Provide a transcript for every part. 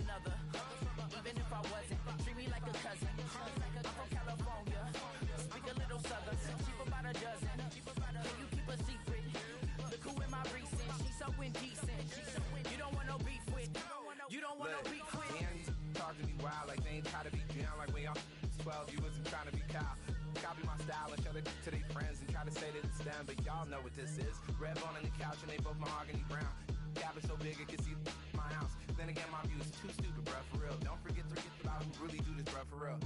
another. Even if I wasn't, treat me like a cousin. I'm from California, speak a little southern. Cheap about a dozen. Can you keep a secret? Look who in my recent. She's so indecent. You don't want no beef with. You don't want no beef with. Talk to me wild like they ain't try to be down like when y'all 12. You wasn't trying to be Kyle. Copy my style and show it to their friends and try to say that it's them, but y'all know what this is. Red bone on the couch and they both mahogany brown. Cabin so big it can see my house. Then again, my view is too stupid, bruh, for real. Don't forget to get about who really do this, bruh, for real.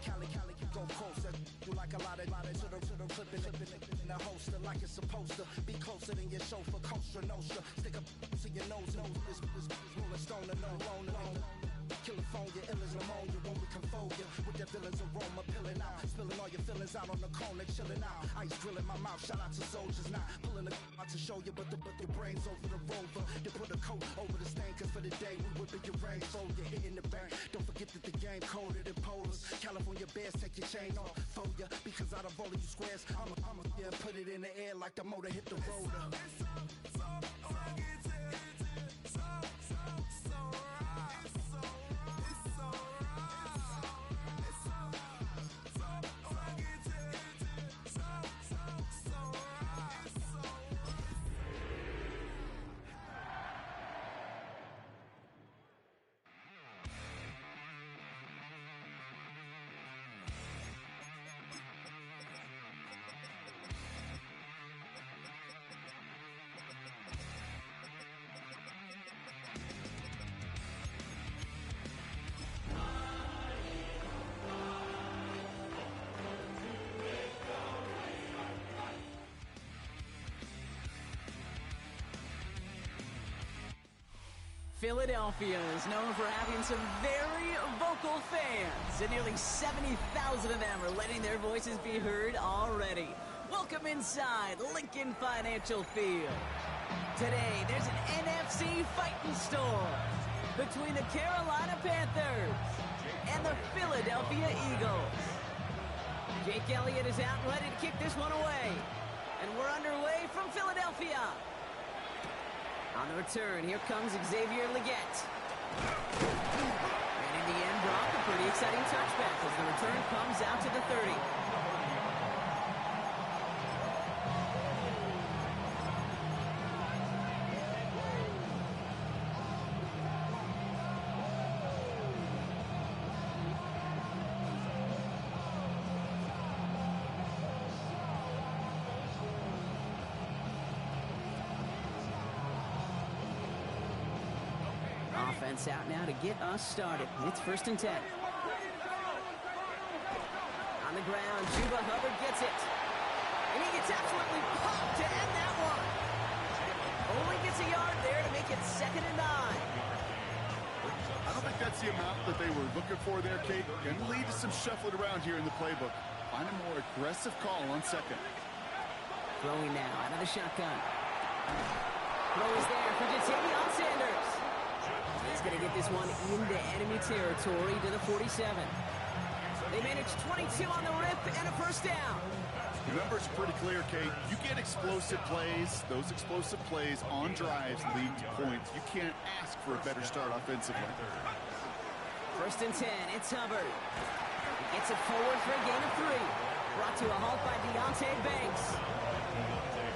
Cali, go closer. You like a lot of to the flipping in the holster like it's supposed to be closer than your chauffeur, Costa Nostra. Stick up to your nose, this rolling stone and no loner. California, ill as pneumonia when we can fold you with that villain's aroma, pilling out, spilling all your feelings out on the corner, chilling out. Ice drilling my mouth, shout out to soldiers now, pulling the out to show you, but your brains over the rover. They put a coat over the stain, cause for the day we whipping your rain, fold you hitting the bank. Don't forget that the game coded in polars. California bears take your chain off for ya, because out of all of you squares, I'ma yeah, put it in the air like the motor hit the roller. Philadelphia is known for having some very vocal fans, and nearly 70,000 of them are letting their voices be heard already. Welcome inside Lincoln Financial Field. Today, there's an NFC fighting storm between the Carolina Panthers and the Philadelphia Eagles. Jake Elliott is out ready to kick this one away, and we're underway from Philadelphia. On the return, here comes Xavier Leggett. And in the end, Brock, a pretty exciting touchback as the return comes out to the 30. Offense out now to get us started. It's 1st and 10. On the ground, Chuba Hubbard gets it. And he gets absolutely popped to end that one. Only gets a yard there to make it 2nd and 9. I don't think that's the amount that they were looking for there, Kate. Going to lead to some shuffling around here in the playbook. Find a more aggressive call on 2nd. Throwing now out of the shotgun. Throw is there for Ja'Tavion Sanders. He's going to get this one into enemy territory to the 47. They managed 22 on the rip and a 1st down. The numbers are pretty clear, Kate. You get explosive plays. Those explosive plays on drives lead to points. You can't ask for a better start offensively. 1st and 10, it's Hubbard. He gets it forward for a gain of 3. Brought to a halt by Deonte Banks.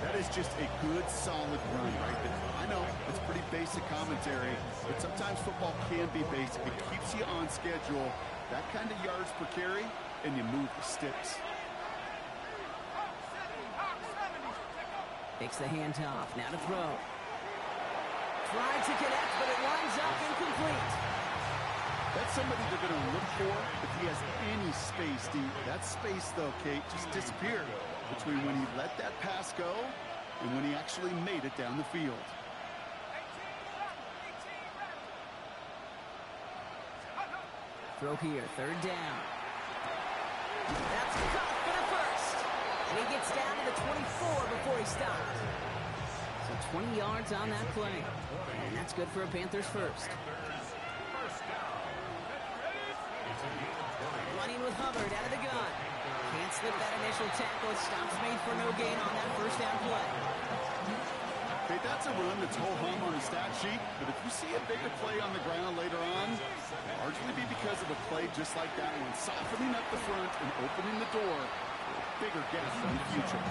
That is just a good, solid run right there. I know, it's pretty basic commentary, but sometimes football can be basic. It keeps you on schedule, that kind of yards per carry, and you move the sticks. Takes the handoff, now to throw. Tried to connect, but it winds up incomplete. That's somebody they're going to look for if he has any space, Steve. That space, though, Kate, just disappeared between when he let that pass go and when he actually made it down the field. Throw here, 3rd down. That's caught for the 1st. And he gets down to the 24 before he stops. So 20 yards on that play. And that's good for a Panthers 1st. Running with Hubbard out of the gun. Can't slip that initial tackle. Stops made for no gain on that first down play. Okay, that's a run that's ho-hum on the stat sheet, but if you see a bigger play on the ground later on, it'll largely be because of a play just like that one, softening up the front and opening the door for a bigger gap in the future.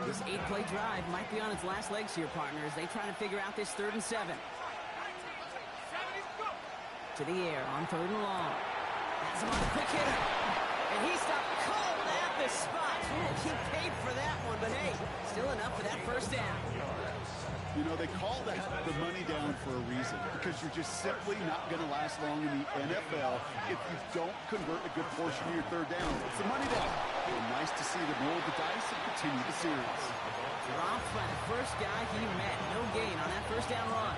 This 8-play drive might be on its last legs here, partners. They try to figure out this 3rd and 7. To the air on 3rd and long. Has him on a quick hitter. And he stopped cold at the spot. He paid for that one, but hey, still enough for that first down. You know, they call that the money down for a reason, because you're just simply not going to last long in the NFL if you don't convert a good portion of your 3rd down. It's the money down. And nice to see them roll the dice and continue the series. Dropped by the first guy he met. No gain on that first down run.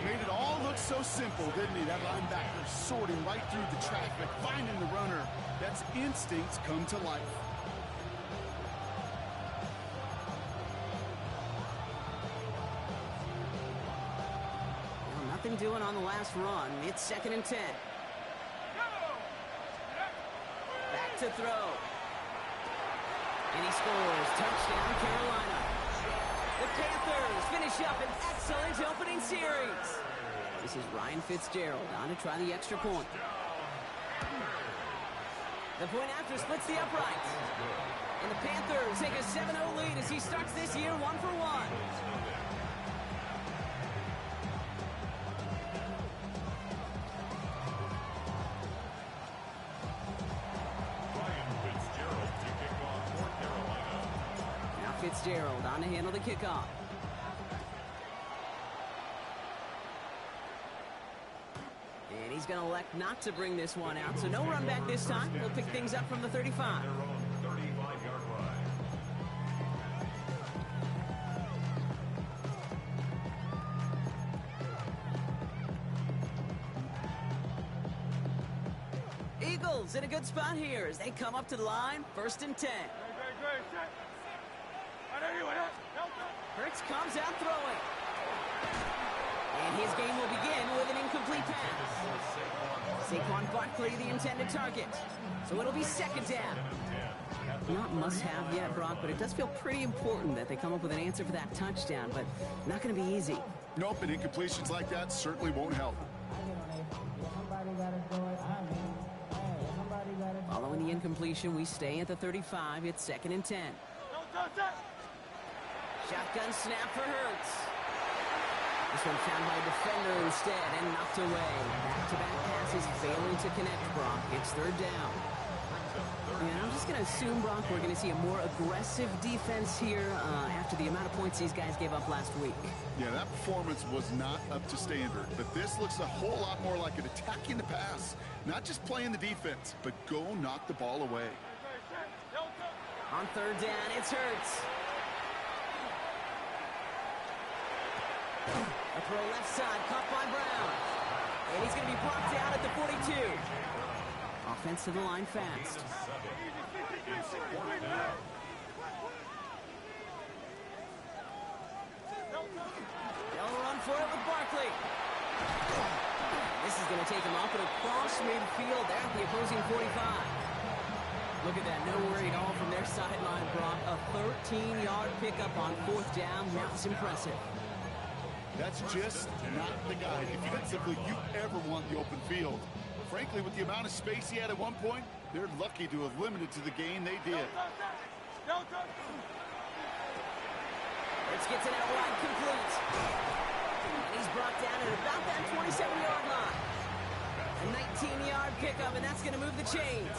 Made it all look so simple, didn't he? That linebacker sorting right through the traffic, finding the runner. That's instincts come to life. Well, nothing doing on the last run. It's 2nd and 10. Back to throw. And he scores. Touchdown, Carolina. The Panthers finish up an excellent opening series. This is Ryan Fitzgerald on to try the extra point. The point after splits the uprights. And the Panthers take a 7-0 lead as he starts this year 1 for 1. Fitzgerald on to handle the kickoff. And he's going to elect not to bring this one out, so no run back this time. We'll pick things up from the 35. Eagles in a good spot here as they come up to the line. 1st and 10. Hurts comes out throwing. And his game will begin with an incomplete pass. Saquon Barkley, the intended target. So it'll be 2nd down. Not must-have yet, Brock, but it does feel pretty important that they come up with an answer for that touchdown, but not going to be easy. Nope, and incompletions like that certainly won't help. Following the incompletion, we stay at the 35. It's 2nd and 10. Shotgun snap for Hurts. This one found by a defender instead and knocked away. Back-to-back passes failing to connect, Brock. It's 3rd down. And I'm just going to assume, Brock, we're going to see a more aggressive defense here after the amount of points these guys gave up last week. Yeah, that performance was not up to standard, but this looks a whole lot more like an attacking the pass. Not just playing the defense, but go knock the ball away. On 3rd down, it's Hurts. A throw left side, caught by Brown. And he's going to be brought down at the 42. Offense to the line fast. They'll run for it with Barkley. This is going to take him off and across midfield there at the opposing 45. Look at that, no worry at all from their sideline, Brock. A 13-yard pickup on 4th down. That's impressive. That's just not the guy defensively you ever want the open field. Frankly, with the amount of space he had at one point, they're lucky to have limited to the gain they did. Let's get to that wide complete. And he's brought down at about that 27-yard line. A 19-yard pickup, and that's going to move the chains.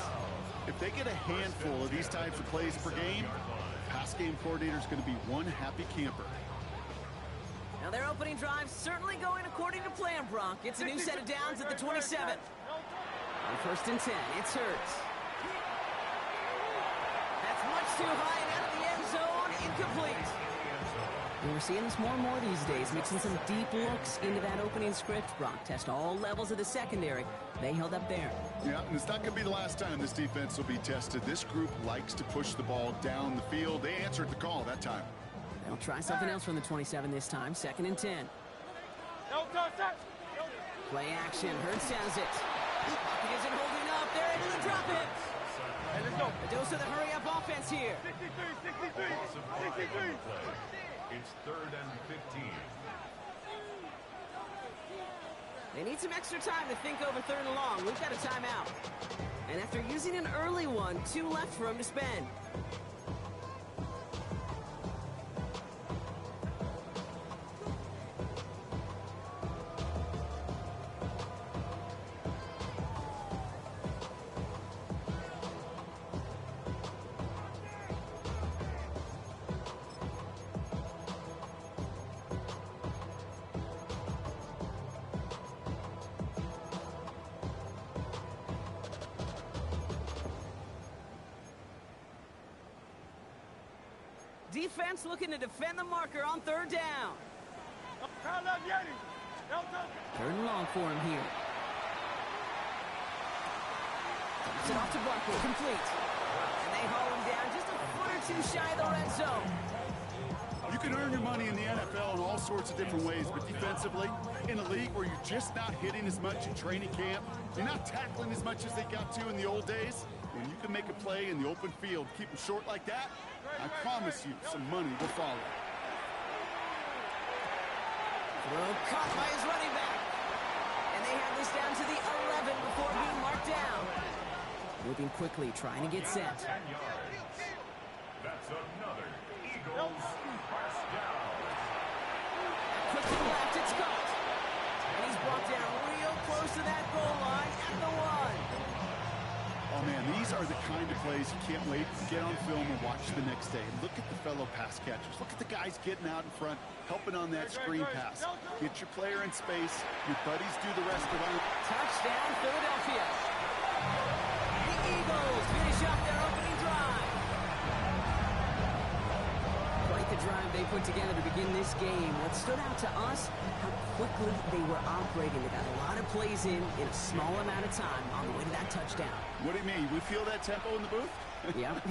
If they get a handful of these types of plays per game, pass game coordinator is going to be one happy camper. Now their opening drive certainly going according to plan, Brock. It's a new set of downs at the 27. On 1st and 10, it's Hurts. That's much too high and out of the end zone, incomplete. And we're seeing this more and more these days, mixing some deep looks into that opening script, Brock. Test all levels of the secondary. They held up there. Yeah, and it's not going to be the last time this defense will be tested. This group likes to push the ball down the field. They answered the call that time. They'll try something else from the 27 this time. 2nd and 10. Play action. Hurts has it. Pocket isn't holding up. They're into the drop it. A dose of the hurry-up offense here. 63. It's 3rd and 15. They need some extra time to think over 3rd and long. We've got a timeout. And after using an early one, 2 left for him to spend. Defense looking to defend the marker on 3rd down. 3rd and long for him here. Dumps it off to Barkley, complete. And they haul him down just a foot or 2 shy of the red zone. You can earn your money in the NFL in all sorts of different ways, but defensively, in a league where you're just not hitting as much in training camp, you're not tackling as much as they got to in the old days, when you can make a play in the open field, keep them short like that, I promise you some money will follow. Throw caught by his running back. And they have this down to the 11 before being marked down. Moving quickly, trying to get set. 10 yards. That's another Eagles first down. Quick to the left, it's caught. And he's brought down real close to that goal line at the 1. Oh, man, these are the kind of plays you can't wait to get on film and watch the next day. Look at the fellow pass catchers. Look at the guys getting out in front, helping on that screen pass. Get your player in space. Your buddies do the rest of it. Touchdown, Philadelphia. The Eagles finish up their opening drive. Quite the drive they put together to begin this game. What stood out to us, how quickly they were operating. They got a lot of plays in a small amount of time on the way to that touchdown. What do you mean? We feel that tempo in the booth? Yep,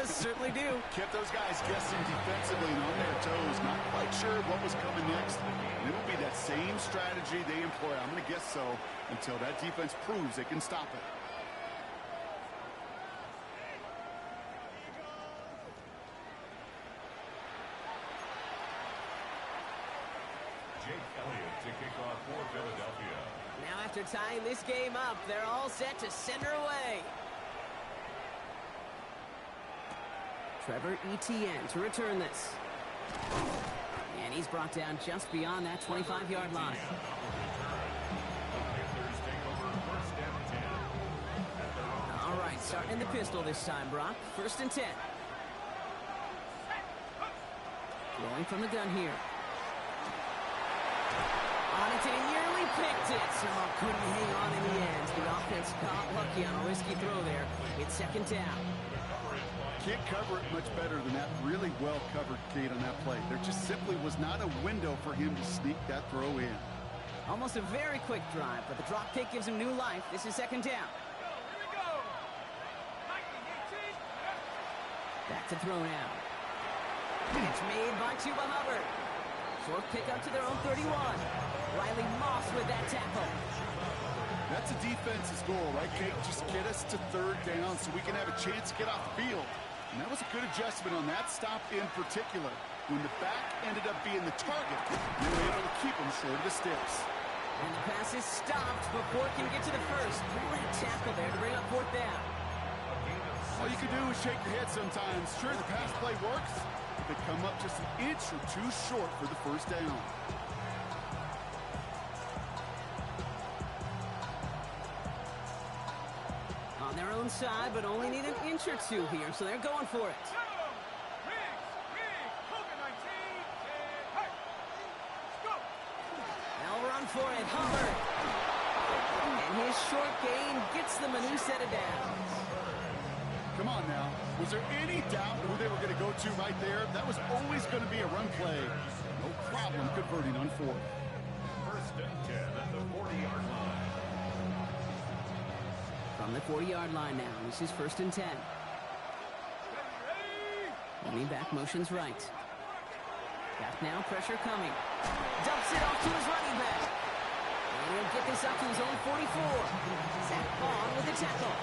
certainly do. Kept those guys guessing defensively and on their toes, not quite sure what was coming next. And it'll be that same strategy they employ. I'm going to guess so until that defense proves they can stop it. Jake Elliott to kick off for Philadelphia. Now after tying this game up, they're all set to send her away. Trevor Etienne to return this. And he's brought down just beyond that 25-yard line. All right, starting in the pistol this time, Brock. 1st and 10. Going from the gun here. On it, and he nearly picked it. Oh, couldn't hang on in the end. The offense got lucky on a risky throw there. It's 2nd down. Can't cover it much better than that. Really well covered, Kate, on that play. There just simply was not a window for him to sneak that throw in. Almost a very quick drive, but the drop kick gives him new life. This is 2nd down. Back to throw now. It's made by Chuba Hubbard. Short pickup to their own 31. Riley Moss with that tackle. That's a defense's goal, right, Kate? Just get us to 3rd down so we can have a chance to get off the field. And that was a good adjustment on that stop in particular. When the back ended up being the target, they were able to keep him short of the sticks. And the pass is stopped before it can get to the 1st. Great tackle there to bring up 4th down. All you can do is shake your head sometimes. Sure, the pass play works, but they come up just an inch or 2 short for the 1st down. On their own side, but only need an inch or 2 here, so they're going for it. They'll run for it, Hubbard. And his short gain gets them a new set of downs. Come on now. Was there any doubt who they were going to go to right there? That was always going to be a run play. No problem converting on 4th. 1st and 10 at the 40-yard line. From the 40-yard line now, this is 1st and 10. Running back motions right. Back now, pressure coming. Dumps it off to his running back. And he'll get this up to his own 44. Zach Bond with the tackle.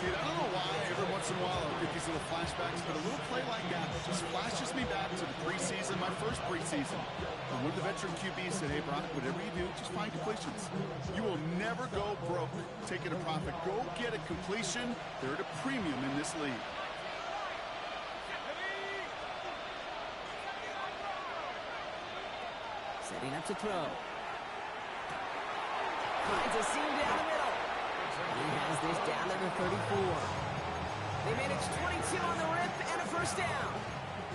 Dude, I don't know why every once in a while I'll get these little flashbacks, but a little play like that just flashes me back to the preseason, my first preseason. And one of the veteran QBs said, hey, Brock, whatever you do, just find completions. You will never go broke taking a profit. Go get a completion. They're at a premium in this league. Setting up to throw. Finds a seam down the middle. He has this down to the 34. They managed 22 on the rip and a first down.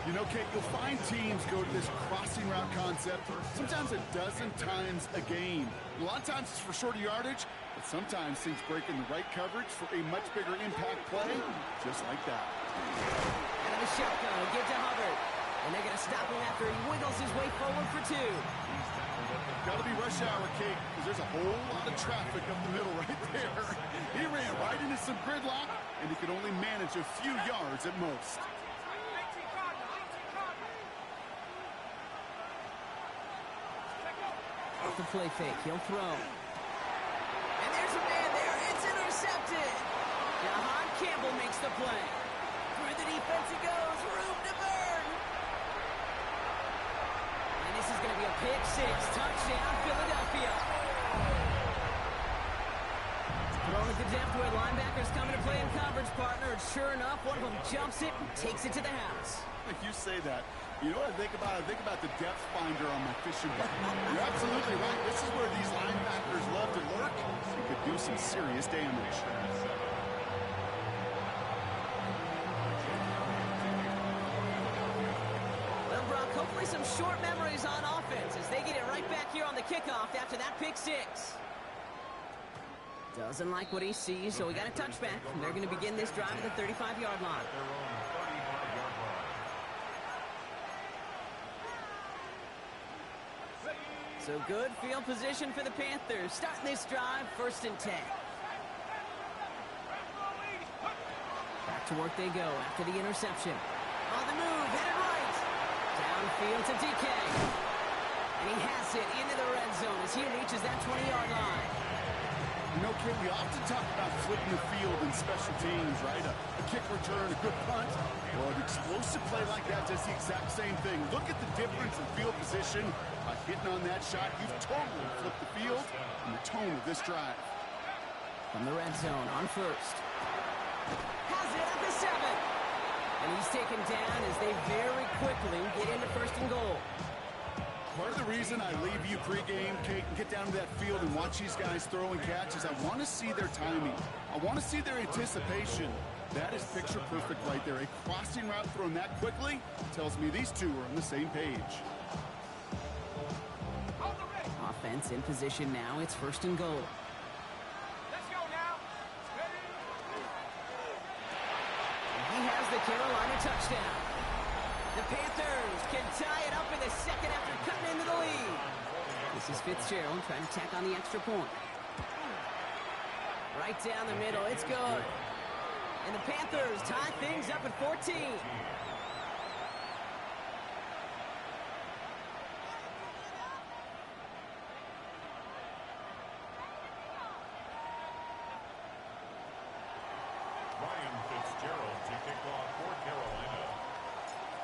You know, Kate, you'll find teams go to this crossing route concept sometimes a dozen times a game. A lot of times it's for shorter yardage, but sometimes things break in the right coverage for a much bigger impact play, just like that. Out of the shotgun, give to Hubbard. And they're going to stop him after he wiggles his way forward for 2. Got to be rush hour, Kate, because there's a whole lot of traffic up the middle right there. He ran right into some gridlock, and he could only manage a few yards at most. Off the play fake, he'll throw. And there's a man there, it's intercepted. Jahan Campbell makes the play. Through the defense it goes, room to burn. And this is going to be a pick 6, touchdown Philadelphia. Throwing at the depth where linebackers coming to play in coverage, partner, and sure enough, one of them jumps it and takes it to the house. You say that. You know what I think about? I think about the depth finder on my fishing boat. You're absolutely right. This is where these linebackers love to lurk and could do some serious damage. Well, Brock, hopefully some short memories on offense as they get it right back here on the kickoff after that pick 6. Doesn't like what he sees, so we got a touchback. And they're going to begin this drive at the 35-yard line. So good field position for the Panthers. Starting this drive, 1st and 10. Back to work they go after the interception. On the move, headed right. Downfield to DK. And he has it into the red zone as he reaches that 20-yard line. You know, Kid, we often talk about flipping the field in special teams, right? A kick return, a good punt. Well, an explosive play like that does the exact same thing. Look at the difference in field position. By hitting on that shot, you've totally flipped the field and the tone of this drive. From the red zone on 1st. Has it at the 7. And he's taken down as they very quickly get into 1st and goal. Part of the reason I leave you pregame, Kate, and get down to that field and watch these guys throw and catch is I want to see their timing. I want to see their anticipation. That is picture perfect right there. A crossing route thrown that quickly tells me these two are on the same page. Offense in position now. It's 1st and goal. Let's go now. He has the Carolina touchdown. The Panthers can tie it up in the 2nd after cutting into the lead. This is Fitzgerald trying to tack on the extra point. Right down the middle. It's good. And the Panthers tie things up at 14.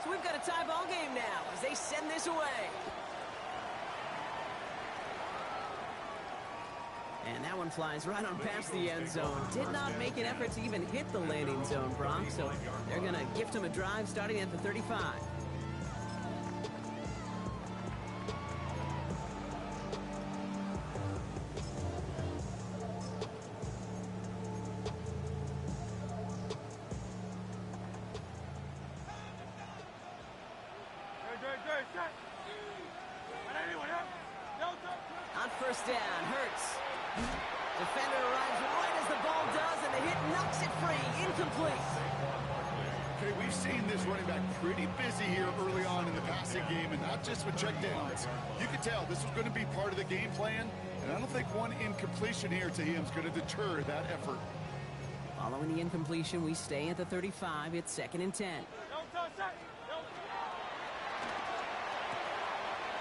So we've got a tie ball game now as they send this away. And that one flies right on past the end zone. Did not make an effort to even hit the landing zone, Brock. So they're going to gift him a drive starting at the 35. On 1st down, Hurts. Defender arrives right as the ball does, and the hit knocks it free. Incomplete. Okay, we've seen this running back pretty busy here early on in the passing game, and not just with checkdowns. You could tell this was going to be part of the game plan, and I don't think one incompletion here to him is going to deter that effort. Following the incompletion, we stay at the 35. It's 2nd and 10.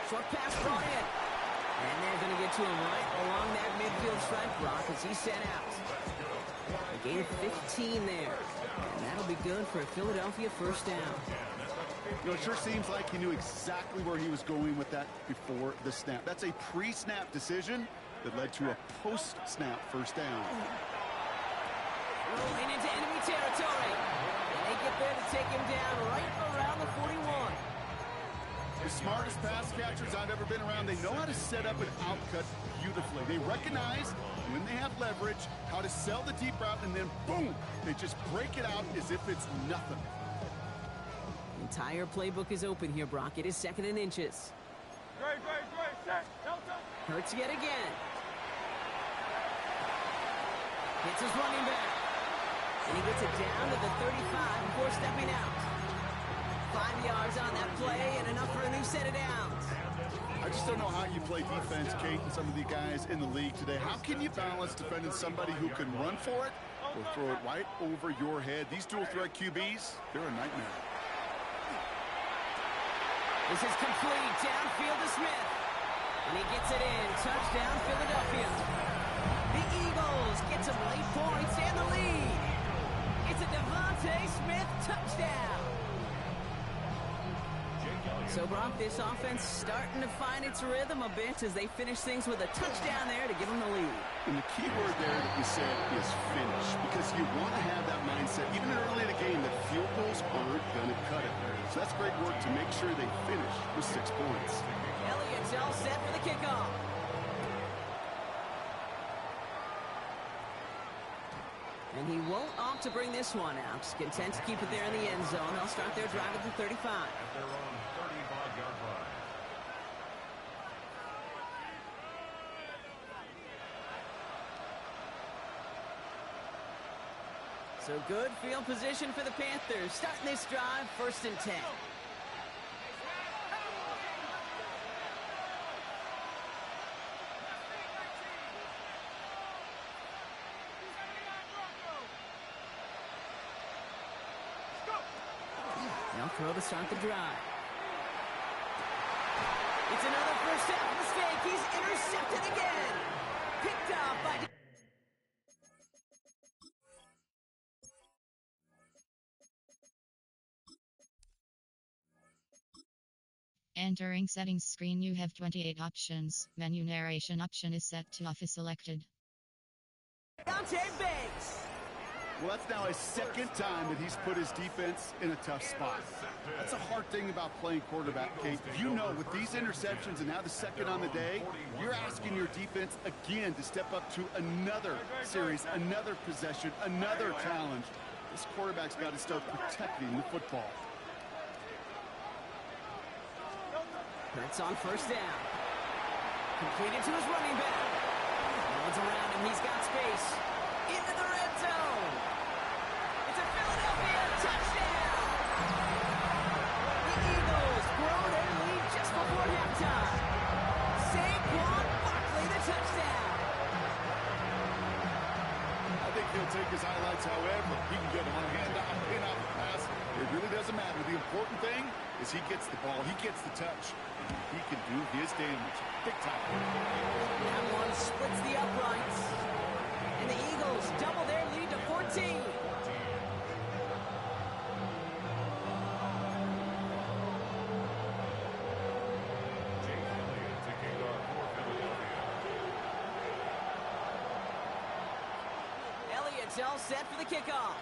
Short pass brought in. And they're going to get to him right along that midfield stripe, Brock, as he's sent out. A gain of 15 there. And that'll be good for a Philadelphia first down. You know, it sure seems like he knew exactly where he was going with that before the snap. That's a pre-snap decision that led to a post-snap first down. Rolling into enemy territory. And they get there to take him down right around the 41. The smartest pass catchers I've ever been around, they know how to set up an outcut beautifully. They recognize when they have leverage, how to sell the deep route, and then boom, they just break it out as if it's nothing. The entire playbook is open here, Brock. It is 2nd and inches. Hurts yet again. Hits his running back. And he gets it down to the 35 before stepping out. 5 yards on that play and enough for a new set of downs. I just don't know how you play defense, Kate, and some of the guys in the league today. How can you balance defending somebody who can run for it or throw it right over your head? These dual threat QBs, they're a nightmare. This is complete. Downfield to Smith. And he gets it in. Touchdown, Philadelphia. The Eagles get some late points and the lead. It's a Devontae Smith touchdown. So, Brock, this offense starting to find its rhythm a bit as they finish things with a touchdown there to give them the lead. And the key word there that you said is finish, because you want to have that mindset, even early in the game, that field goals aren't going to cut it. So that's great work to make sure they finish with 6 points. Elliott's all set for the kickoff. And he won't opt to bring this one out. Content to keep it there in the end zone. They'll start their drive at the 35. At their own 35-yard line. So good field position for the Panthers. Starting this drive, 1st and 10. They'll throw to start the drive. It's another first half mistake. He's intercepted again. Picked up by... Entering settings screen, you have 28 options. Menu narration option is set to off is selected. Deontay Banks. Well, that's now his 2nd time that he's put his defense in a tough spot. That's a hard thing about playing quarterback, Kate. You know, with these interceptions and now the 2nd on the day, you're asking your defense again to step up to another series, another possession, another challenge. This quarterback's got to start protecting the football. Hurts on 1st down. Completed to his running back. Runs around him. He's got space. Into the red zone. It's a Philadelphia touchdown. The Eagles grow their lead just before halftime. Saquon Barkley, the touchdown. I think he'll take his highlights however he can get them on handoff, pin-off, pass. It really doesn't matter. The important thing is he gets the ball. He gets the touch. He can do his damage. Big time. That one splits the uprights. And the Eagles double their lead to 14. Jake Elliott to kick off for Philadelphia. Elliott's all set for the kickoff.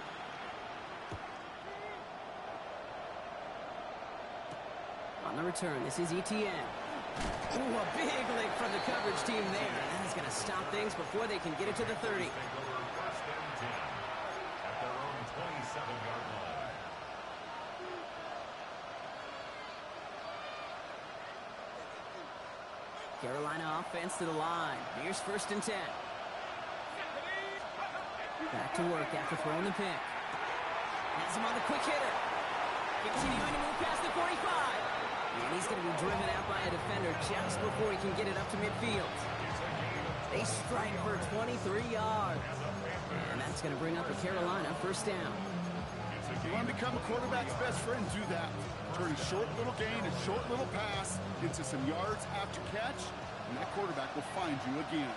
On the return, this is ETN. Ooh, a big lick from the coverage team there. That is going to stop things before they can get it to the 30. Take over 1st and 10 at their own 27-yard line. Carolina offense to the line. Here's 1st and 10. Back to work after throwing the pick. Has him on the quick hitter. Continuing to move past the 45. And he's going to be driven out by a defender just before he can get it up to midfield. They strike for 23 yards. And that's going to bring up a Carolina 1st down. You want to become a quarterback's best friend, do that. Turn a short little gain, a short little pass into some yards after catch, and that quarterback will find you again.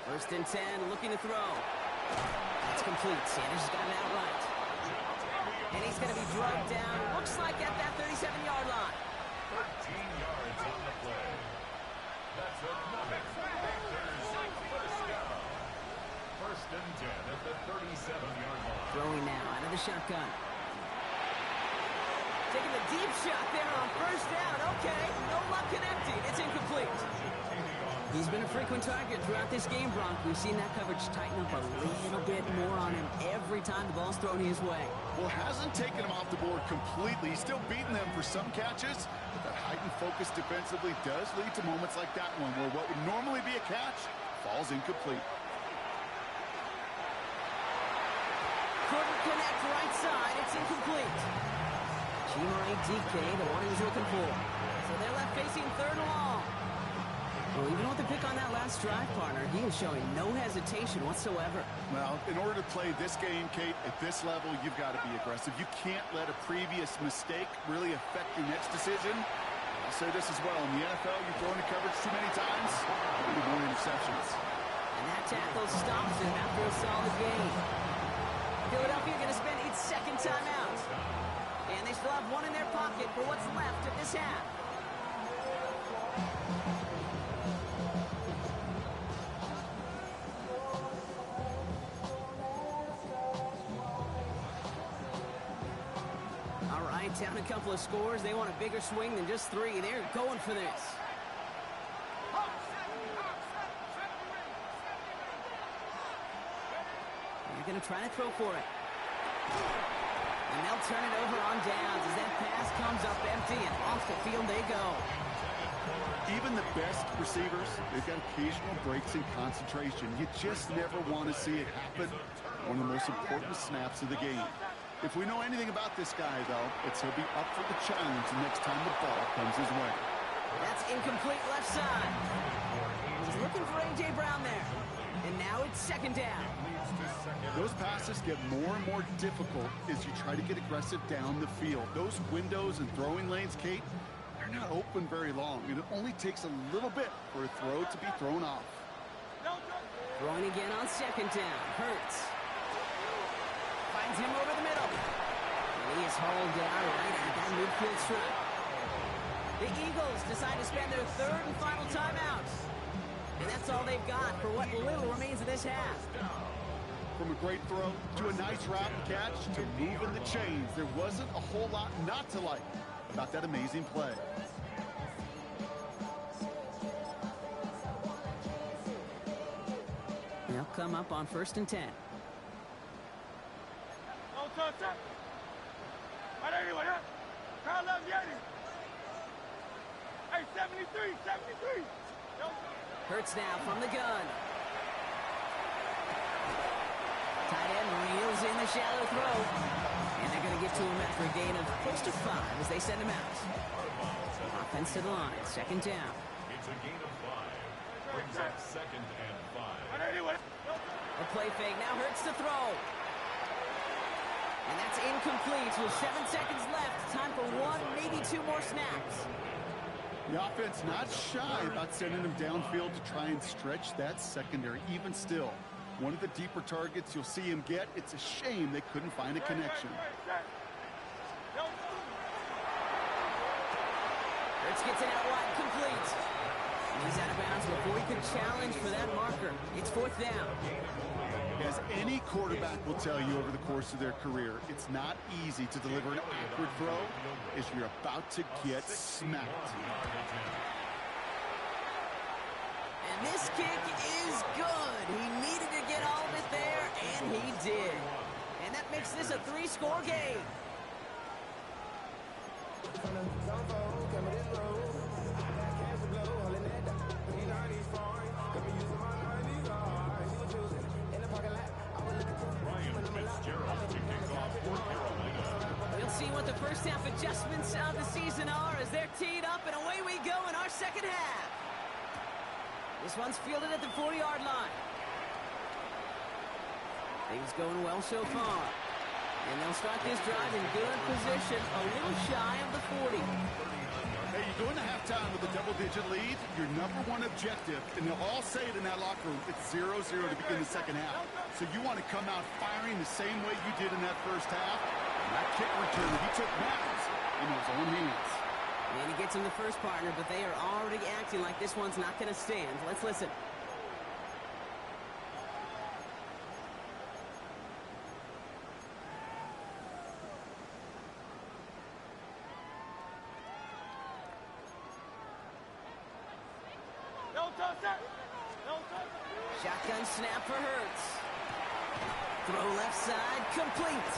First and 10, looking to throw. That's complete. Sanders has gotten out right. And he's going to be drugged down, looks like at that 37-yard line. 13 yards on the play. That's another first down. First and 10 at the 37-yard line. Throwing now out of the shotgun. Taking the deep shot there on first down. Okay, no luck connecting. It's incomplete. He's been a frequent target throughout this game, Bronk. We've seen that coverage tighten up a little bit more on him every time the ball's thrown his way. Well, hasn't taken him off the board completely. He's still beating them for some catches, but that heightened focus defensively does lead to moments like that one where what would normally be a catch falls incomplete. Couldn't connect right side. It's incomplete. Chimere DK, the one he was looking for. So they're left facing third and long. Well, even with the pick on that last drive, partner, he is showing no hesitation whatsoever. Well, in order to play this game, Kate, at this level, you've got to be aggressive. You can't let a previous mistake really affect your next decision. I'll say this as well. In the NFL, you've thrown into coverage too many times, you'll be more interceptions. And that tackle stops him after a solid game. Philadelphia going to spend its second timeout. And they still have one in their pocket for what's left of this half. All right, down a couple of scores. They want a bigger swing than just 3. They're going for this. They're going to try to throw for it. And they'll turn it over on downs as that pass comes up empty and off the field they go. Even the best receivers, they've got occasional breaks in concentration. You just never want to see it happen. One of the most important snaps of the game. If we know anything about this guy, though, it's he'll be up for the challenge the next time the ball comes his way. That's incomplete left side. He's looking for A.J. Brown there. And now it's second down. Those passes get more and more difficult as you try to get aggressive down the field. Those windows and throwing lanes, Kate, they're not open very long. And it only takes a little bit for a throw to be thrown off. Throwing again on second down. Hurts. Finds him over the middle. And he is hauled down right at that midfield strip. The Eagles decide to spend their third and final timeout. And that's all they've got for what little remains of this half. From a great throw to a nice route and catch to moving the chains, there wasn't a whole lot not to like about that amazing play. They'll come up on first and 10. Hey, 73. Hurts now from the gun. Tight end reels in the shallow throw. And they're going to get to him after a gain of close to 5 as they send him out. Offense to the line, second down. It's a gain of 5. Brings up second and 5. A play fake, now Hurts to throw. And that's incomplete with 7 seconds left. Time for 1, maybe 2 more snaps. The offense not shy about sending him downfield to try and stretch that secondary. Even still, one of the deeper targets you'll see him get. It's a shame they couldn't find a connection. Hurts gets it out wide, complete. And he's out of bounds before he could challenge for that marker. It's fourth down. As any quarterback will tell you over the course of their career, it's not easy to deliver an awkward throw as you're about to get smacked. And this kick is good. He needed to get all of it there, and he did. And that makes this a 3-score game. We'll see what the first half adjustments of the season are as they're teed up, and away we go in our second half. This one's fielded at the 40-yard line. Things going well so far. And they'll start this drive in good position, a little shy of the 40. Hey, you go into halftime with a double-digit lead, your number one objective, and they'll all say it in that locker room, it's 0-0 to begin the second half. So you want to come out firing the same way you did in that first half. And that kick return, he took matters in his own hands. And he gets him the first partner, but they are already acting like this one's not going to stand. Let's listen. Shotgun snap for Hurts. Throw left side, complete.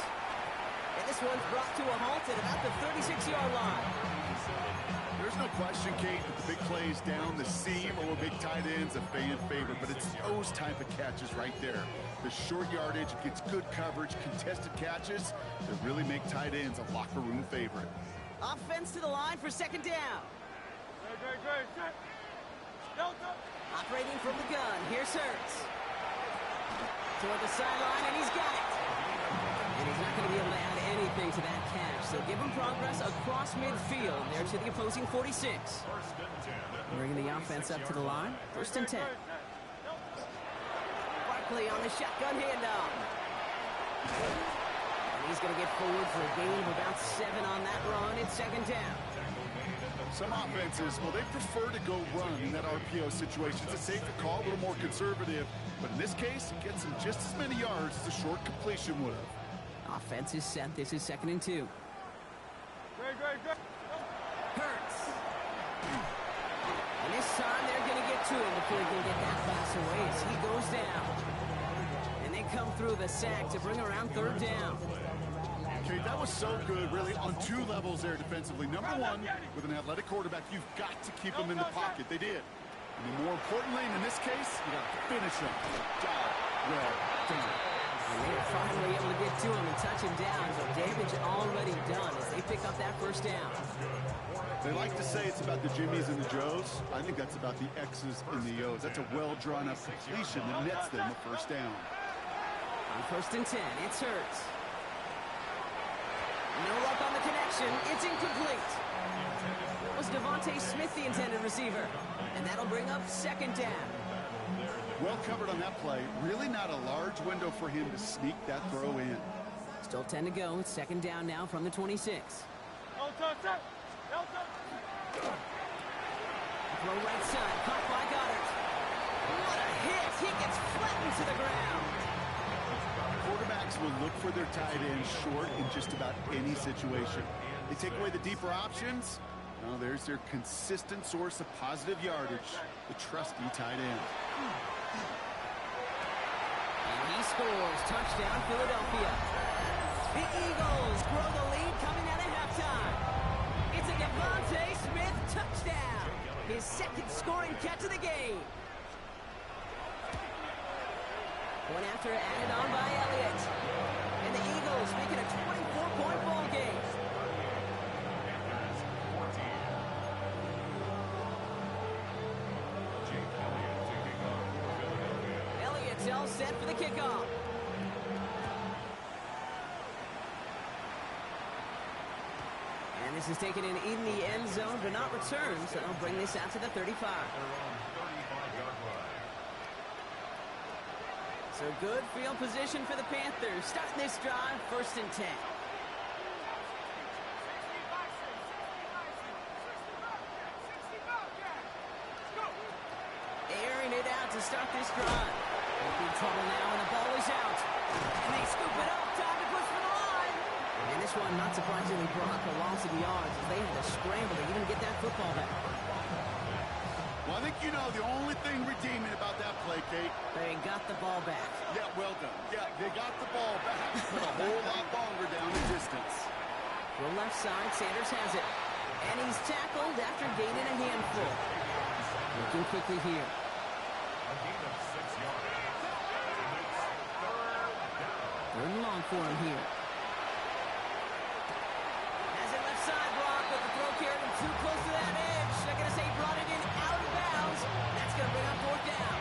And this one's brought to a halt at about the 36-yard line. There's no question, Kate, that the big plays down the seam or big tight ends a fan favorite, but it's those type of catches right there. The short yardage gets good coverage, contested catches that really make tight ends a locker room favorite. Offense to the line for second down. Operating from the gun, here's Hurts. Toward the sideline, and he's got it. And he's not going to be able to add anything to that catch. So give him progress across midfield there to the opposing 46. Bringing the offense up to the line. 1st and 10. Barkley on the shotgun handoff. And he's going to get forward for a gain of about 7 on that run. It's second down. Some offenses, well, they prefer to go run in that RPO situation. It's a safer call, a little more conservative. But in this case, it gets him just as many yards as a short completion would have. Offense is set. This is 2nd and 2. Hurts. And this time they're going to get to him before he can get that pass away as he goes down. And they come through the sack to bring around 3rd down. Okay, that was so good, really, on 2 levels there defensively. Number one, with an athletic quarterback, you've got to keep him in the pocket. They did. And then more importantly, in this case, you got to finish him. Job well done. And they are finally able to get to him and touch him down, but damage already done as they pick up that 1st down. They like to say it's about the Jimmies and the Joes. I think that's about the X's and the O's. That's a well-drawn-up completion that nets them a 1st down. On 1st and 10, it's Hurts. No luck on the connection. It's incomplete. It was Devontae Smith, the intended receiver. And that'll bring up 2nd down. Well covered on that play. Really not a large window for him to sneak that throw in. Still 10 to go. It's 2nd down now from the 26. Throw right side. Caught by Goddard. What a hit. He gets flattened to the ground. Quarterbacks will look for their tight end short in just about any situation. They take away the deeper options. Now there's their consistent source of positive yardage, the trusty tight end. And he scores. Touchdown, Philadelphia. The Eagles grow the lead coming out of halftime. It's a Devontae Smith touchdown. His 2nd scoring catch of the game. One after added on by Elliott. And the Eagles make it a 24-point ball game. Elliott's all set for the kickoff. And this is taken in the end zone, but not returned. So they'll bring this out to the 35. So good field position for the Panthers. Starting this drive, 1st and 10. Airing it out to start this drive. In trouble now, and the ball is out. And they scoop it up. Time to push for the line. And this one, not surprisingly, brought a loss of yards as they had to scramble to even get that football back. Well, I think you know the only thing redeeming about that play, Kate. They got the ball back. Yeah, well done. Yeah, they got the ball back, but a whole lot longer down the distance. To the left side, Sanders has it. And he's tackled after gaining a handful. Looking quickly here. A gain of 6 yards. Third and long for him here. Has it left side, Brock, but the throw carried him too close to that edge. They're going to say he brought it in out of bounds. That's going to bring up 4th down.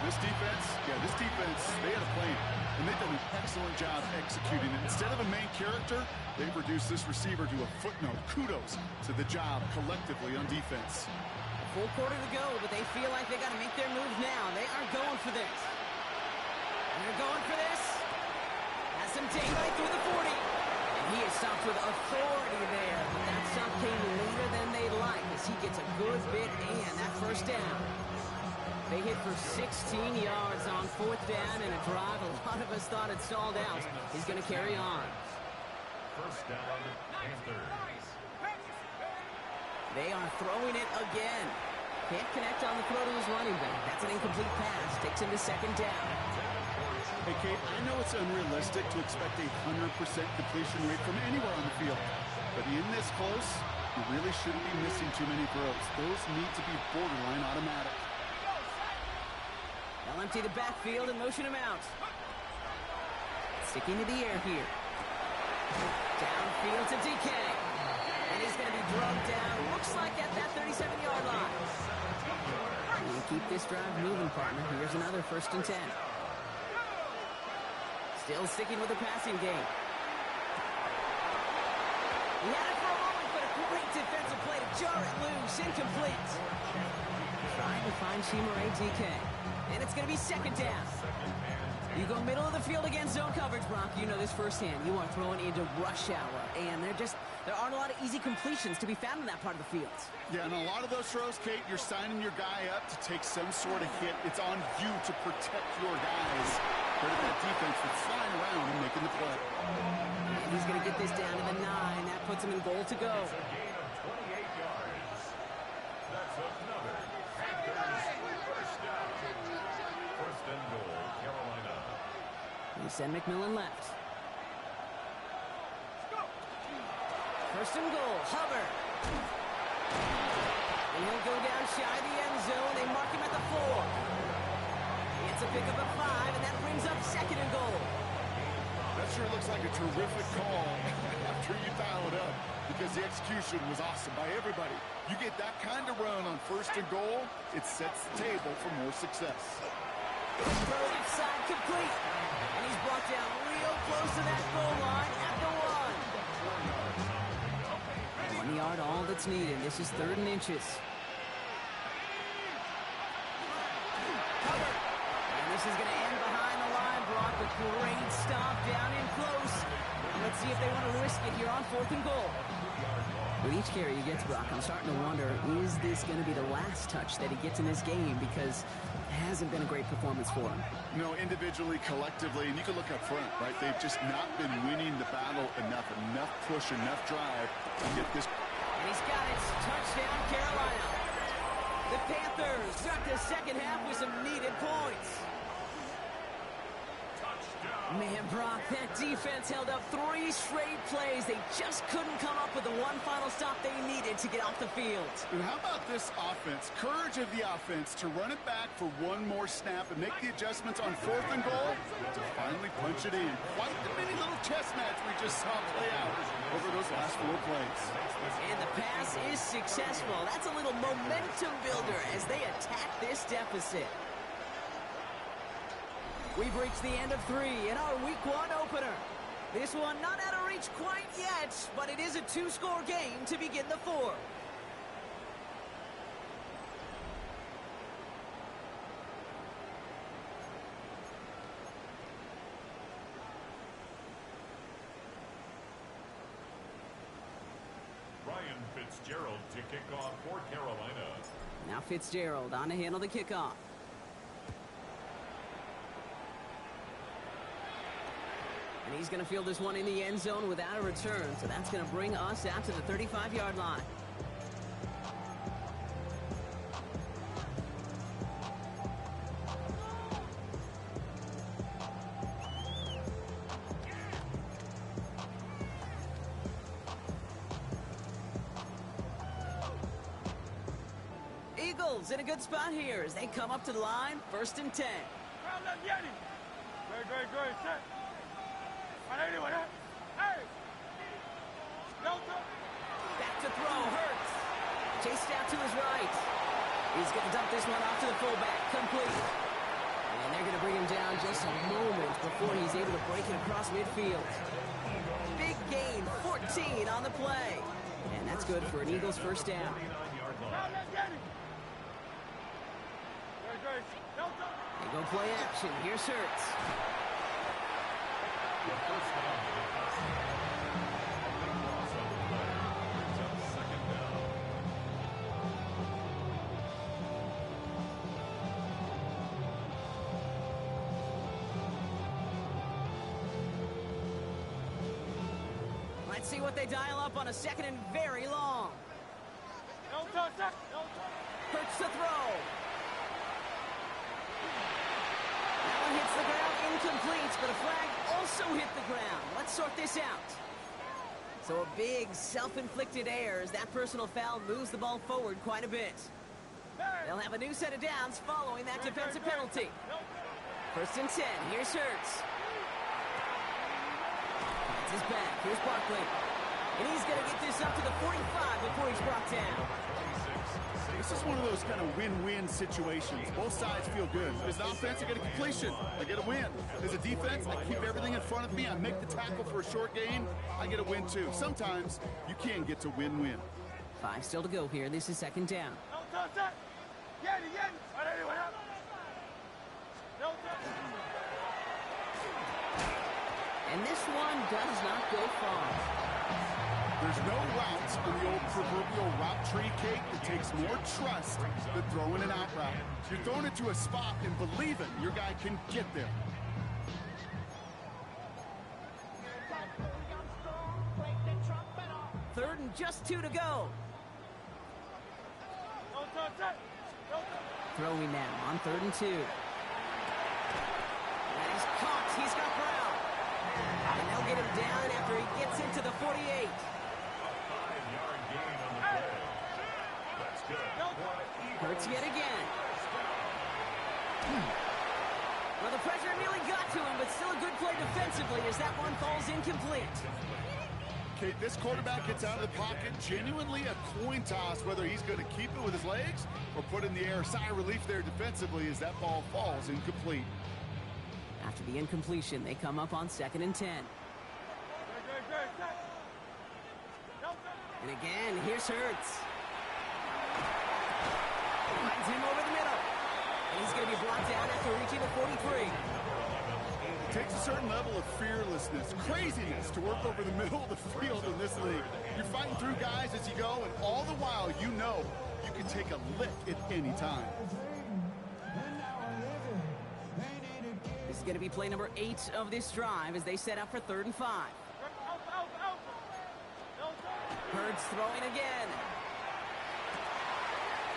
This defense, they had a plan. and they've done an excellent job executing it. Instead of a main character, they've reduced this receiver to a footnote. Kudos to the job collectively on defense. A full quarter to go, but they feel like they got to make their move now. They are going for this. They're going for this. Has some take right through the 40. And he is stopped with authority there. But that stop came later than they'd like as he gets a good bit and that first down. They hit for 16 yards on fourth down in a drive a lot of us thought had stalled out. He's going to carry on. First down, Panthers. They are throwing it again. Can't connect on the throw to his running back. That's an incomplete pass. Takes him to second down. Hey, Kate, I know it's unrealistic to expect a 100% completion rate from anywhere on the field. But in this close, you really shouldn't be missing too many throws. Those need to be borderline automatic. They'll empty the backfield and motion him out. Sticking to the air here. Downfield to DK. And he's going to be drugged down. Looks like at that 37-yard line. And keep this drive moving, partner. Here's another 1st and 10. Still sticking with the passing game. He had it for a moment, but a great defensive play to jar it loose. Incomplete. Trying to find Chimere DK. And it's going to be second down. You go middle of the field against zone coverage, Brock. You know this firsthand. You are throwing into rush hour. And there aren't a lot of easy completions to be found in that part of the field. Yeah, and a lot of those throws, Kate, you're signing your guy up to take some sort of hit. It's on you to protect your guys. But if that defense was flying around and making the play. And he's going to get this down to the 9. That puts him in goal to go. It's a gain of 28 yards. That's another Panthers first down. First and goal, Carolina. They send McMillan left. First and goal, Hubbard. And he'll go down shy of the end zone. They mark him at the 4. It's a pickup of 5, and that brings up second and goal. That sure looks like a terrific call after you dial it up, because the execution was awesome by everybody. You get that kind of run on first and goal, it sets the table for more success. Throw left side complete. And he's brought down real close to that goal line at the 1. 1 yard, all that's needed. This is 3rd and inches. Hubbard. And this is going to end behind the line, Brock. A great stop down in close. And let's see if they want to risk it here on 4th and goal. With each carry he gets, Brock, I'm starting to wonder, is this going to be the last touch that he gets in this game? Because it hasn't been a great performance for him. No, individually, collectively, and you can look up front, right? They've just not been winning the battle enough push, enough drive to get this. And he's got it. Touchdown, Carolina. The Panthers start the second half with some needed points. Man, Brock, that defense held up 3 straight plays. They just couldn't come up with the one final stop they needed to get off the field. And how about this offense? Courage of the offense to run it back for one more snap and make the adjustments on 4th and goal to finally punch it in. Quite the mini little chess match we just saw play out over those last 4 plays. And the pass is successful. That's a little momentum builder as they attack this deficit. We've reached the end of 3 in our Week 1 opener. This one not out of reach quite yet, but it is a 2-score game to begin the 4th. Ryan Fitzgerald to kick off for Carolina. Now Fitzgerald on to handle the kickoff. And he's going to field this one in the end zone without a return. So that's going to bring us out to the 35-yard line. Eagles in a good spot here as they come up to the line. 1st and 10. Good, set. Hey! Back to throw, Hurts. Chased out to his right. He's going to dump this one off to the fullback. Complete. And they're going to bring him down just a moment before he's able to break it across midfield. Big gain, 14 on the play. And that's good for an Eagles first down. They go play action. Here's Hurts. Let's see what they dial up on a second and very long. Hurts to throw. That one hits the ground, incomplete, but a flag also hit the ground. Let's sort this out. So a big self-inflicted error as that personal foul moves the ball forward quite a bit. They'll have a new set of downs following that defensive penalty. First and 10, here's Hurts. That's his back, here's Barkley. And he's going to get this up to the 45 before he's brought down. This is one of those kind of win-win situations. Both sides feel good. As an offense, I get a completion. I get a win. As a defense, I keep everything in front of me. I make the tackle for a short gain. I get a win, too. Sometimes you can get to win-win. 5 still to go here. This is second down. And this one does not go far. There's no route on the old proverbial route tree, Kate, that takes more trust than throwing an out route. You're throwing it to a spot and believing your guy can get there. Third and just 2 to go. Throwing now on 3rd and 2. And he's caught. He's got Brown. And they'll get him down after he gets into the 48. Hurts yet again. Well, the pressure nearly got to him, but still a good play defensively as that one falls incomplete. Kate, this quarterback gets out of the pocket, genuinely a coin toss whether he's going to keep it with his legs or put in the air. Sigh of relief there defensively as that ball falls incomplete. After the incompletion, they come up on 2nd and 10. And again, here's Hurts. Finds him over the middle. And he's going to be brought down after reaching the 43. It takes a certain level of fearlessness, craziness to work over the middle of the field in this league. You're fighting through guys as you go, and all the while you know you can take a lick at any time. This is going to be play number 8 of this drive as they set up for 3rd and 5. Hurts throwing again.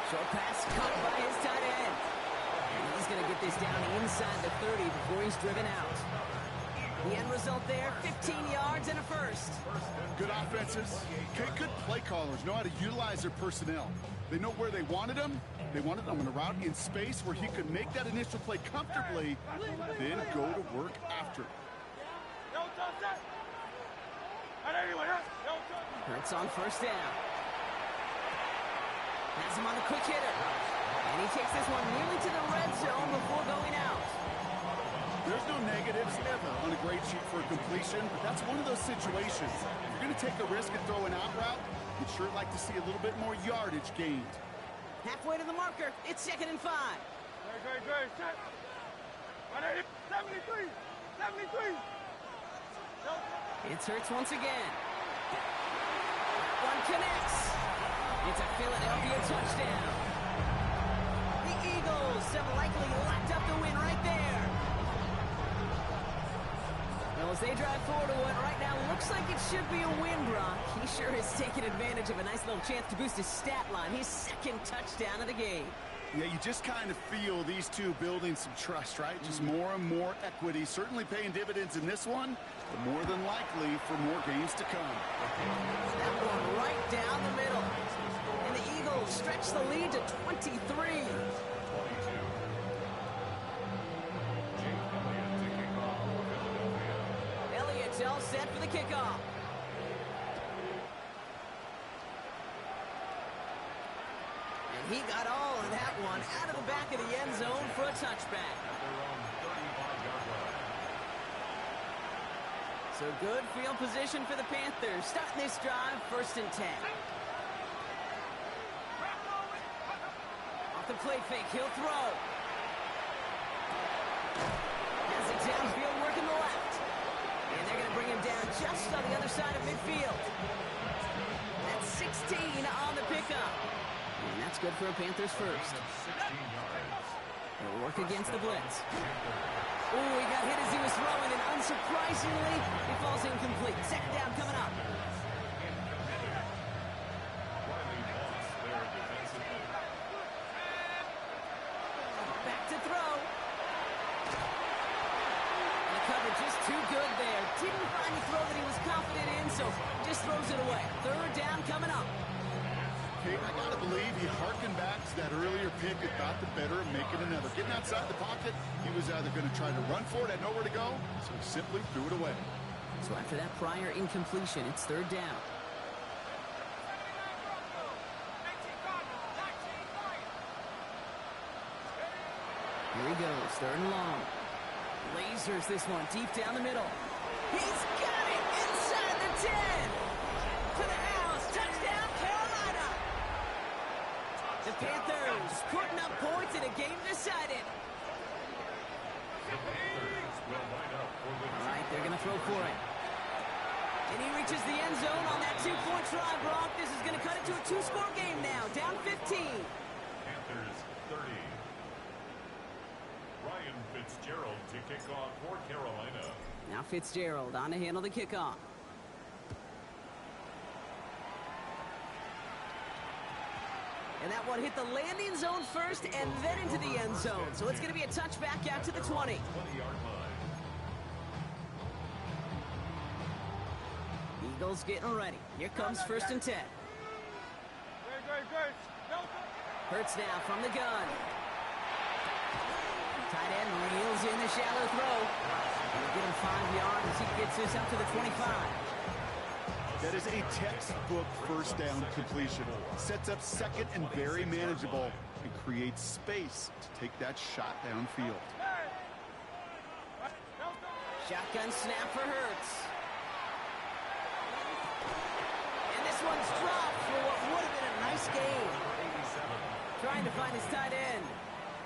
Short pass caught by his tight end. And he's going to get this down inside the 30 before he's driven out. The end result there, 15 yards and a first. Good offenses. Good play callers know how to utilize their personnel. They know where they wanted them. They wanted them on a route in space where he could make that initial play comfortably, then go to work after. Hurts on first down. Has him on the quick hitter. And he takes this one nearly to the red zone before going out. There's no negatives ever on a grade sheet for a completion, but that's one of those situations. If you're going to take a risk and throw an out route, you'd sure like to see a little bit more yardage gained. Halfway to the marker, it's 2nd and 5. 73! It's Hurts once again. One connects. It's a Philadelphia touchdown. The Eagles have likely locked up the win right there. Well, as they drive forward to what right now looks like it should be a win, Brock, he sure has taken advantage of a nice little chance to boost his stat line. His 2nd touchdown of the game. Yeah, you just kind of feel these two building some trust, right? Just more and more equity. Certainly paying dividends in this one, but more than likely for more games to come. That one right down the middle. And the Eagles stretch the lead to 23. Elliott's all set for the kickoff. And he got all of that one out of the back of the end zone for a touchback. They're on 35-yard line. So good field position for the Panthers. Starting this drive, 1st and 10. Off the play fake, he'll throw. Has it downfield, working the left. And they're going to bring him down just on the other side of midfield. That's 16 on the pickup. And that's good for a Panthers first. 16 yards. They'll work against the blitz. Ooh, he got hit as he was throwing, and unsurprisingly, he falls incomplete. 2nd down coming up. Riley lost there defensively. Back to throw. And the cover just too good there. Didn't find the throw that he was confident in, so just throws it away. 3rd down coming up. Kate, I gotta believe he harkened back to that earlier pick and got the better of making another. Getting outside the pocket, he was either going to try to run for it, had nowhere to go, so he simply threw it away. So after that prior incompletion, it's 3rd down. Here he goes, 3rd and long. Lasers this one deep down the middle. He's got it inside the 10. To the house, touchdown Carolina. The Panthers putting up points in a game decided. The Panthers will line up for the All right, they're going to throw for it. And he reaches the end zone on that 2-point try, Brock. This is going to cut it to a 2-score game now, down 15. Panthers 30. Ryan Fitzgerald to kick off for Carolina. Now Fitzgerald on to handle the kickoff. And that one hit the landing zone first and then into the end zone. So it's going to be a touchback out to the 20. 20-yard line. Eagles getting ready. Here comes 1st and 10. Hurts now from the gun. Tight end reels in the shallow throw. He'll get him 5 yards as he gets this up to the 25. That is a textbook 1st down completion. Sets up 2nd and very manageable and creates space to take that shot downfield. Shotgun snap for Hurts. And this one's dropped for what would have been a nice game. Trying to find his tight end.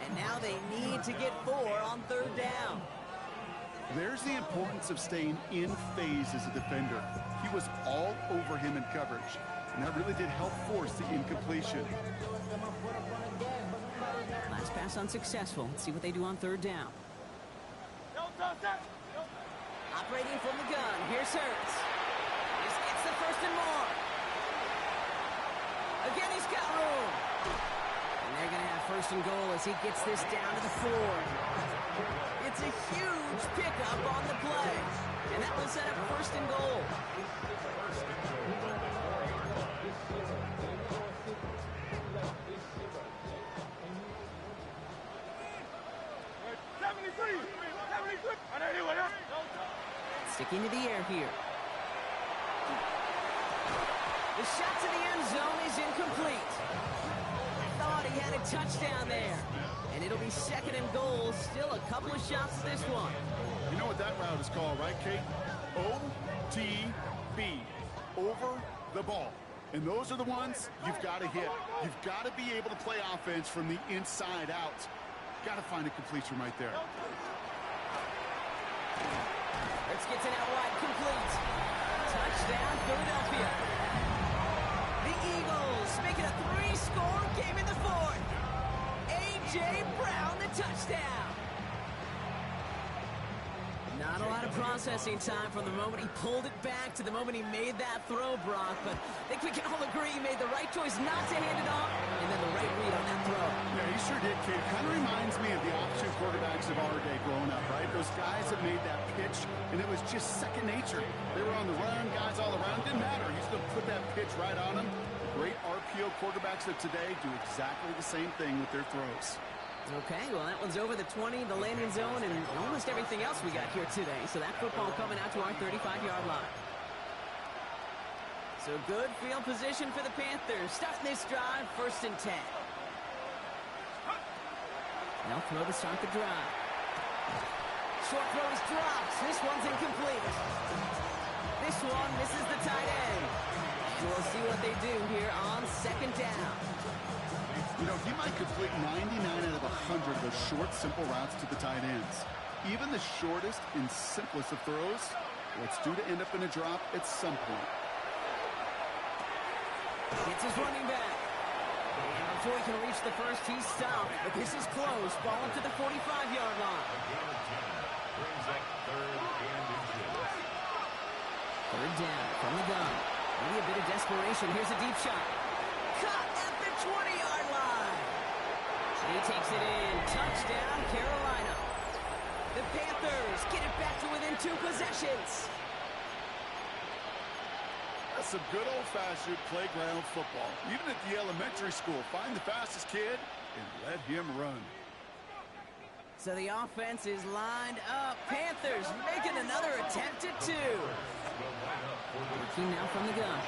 And now they need to get 4 on 3rd down. There's the importance of staying in phase as a defender. He was all over him in coverage, and that really did help force the incompletion. Last pass unsuccessful. Let's see what they do on 3rd down. Operating from the gun. Here's Hurts. This gets the 1st and more. Again, he's got room. And they're going to have 1st and goal as he gets this down to the 4. It's a huge pickup on the play. And that will set up 1st and goal. First and goal at the 4-yard line. Sticking to the air here. The shot to the end zone is incomplete. Thought he had a touchdown there. And it'll be 2nd and goal. Still a couple of shots at this one. You know what that route is called, right, Kate? OTB. Over the ball. And those are the ones you've got to hit. You've got to be able to play offense from the inside out. Got to find a completion right there. Let's get it out wide, complete. Touchdown, Philadelphia. The Eagles make it a 3-score game in the 4th. A.J. Brown, the touchdown. Not a lot of processing time from the moment he pulled it back to the moment he made that throw, Brock. But I think we can all agree he made the right choice not to hand it off, and then the right read on that throw. Yeah, he sure did, Kate. Kind of reminds me of the option quarterbacks of our day growing up, right? Those guys that made that pitch, and it was just second nature. They were on the run, guys all around. Didn't matter. He's going to put that pitch right on them. The great RPO quarterbacks of today do exactly the same thing with their throws. Okay, well, that one's over the 20, the landing zone, and almost everything else we got here today. So that football coming out to our 35-yard line. So good field position for the Panthers. Starting this drive, 1st and 10. They'll throw to start the drive. Short throw is dropped. This one's incomplete. This one misses the tight end. And we'll see what they do here on second down. You know, he might complete 99 out of 100 of those short, simple routes to the tight ends. Even the shortest and simplest of throws, what's due to end up in a drop at some point. It's his running back. And before he can reach the first, he's stopped. But this is close. Ball up to the 45-yard line. Brings up third and inches. Third down from the gun. Maybe a bit of desperation. Here's a deep shot. Cut at the 20-yard line. He takes it in. Touchdown, Carolina. The Panthers get it back to within 2 possessions. That's some good old-fashioned playground football. Even at the elementary school, find the fastest kid and let him run. So the offense is lined up. Panthers making another attempt at 2. Working now from the gun.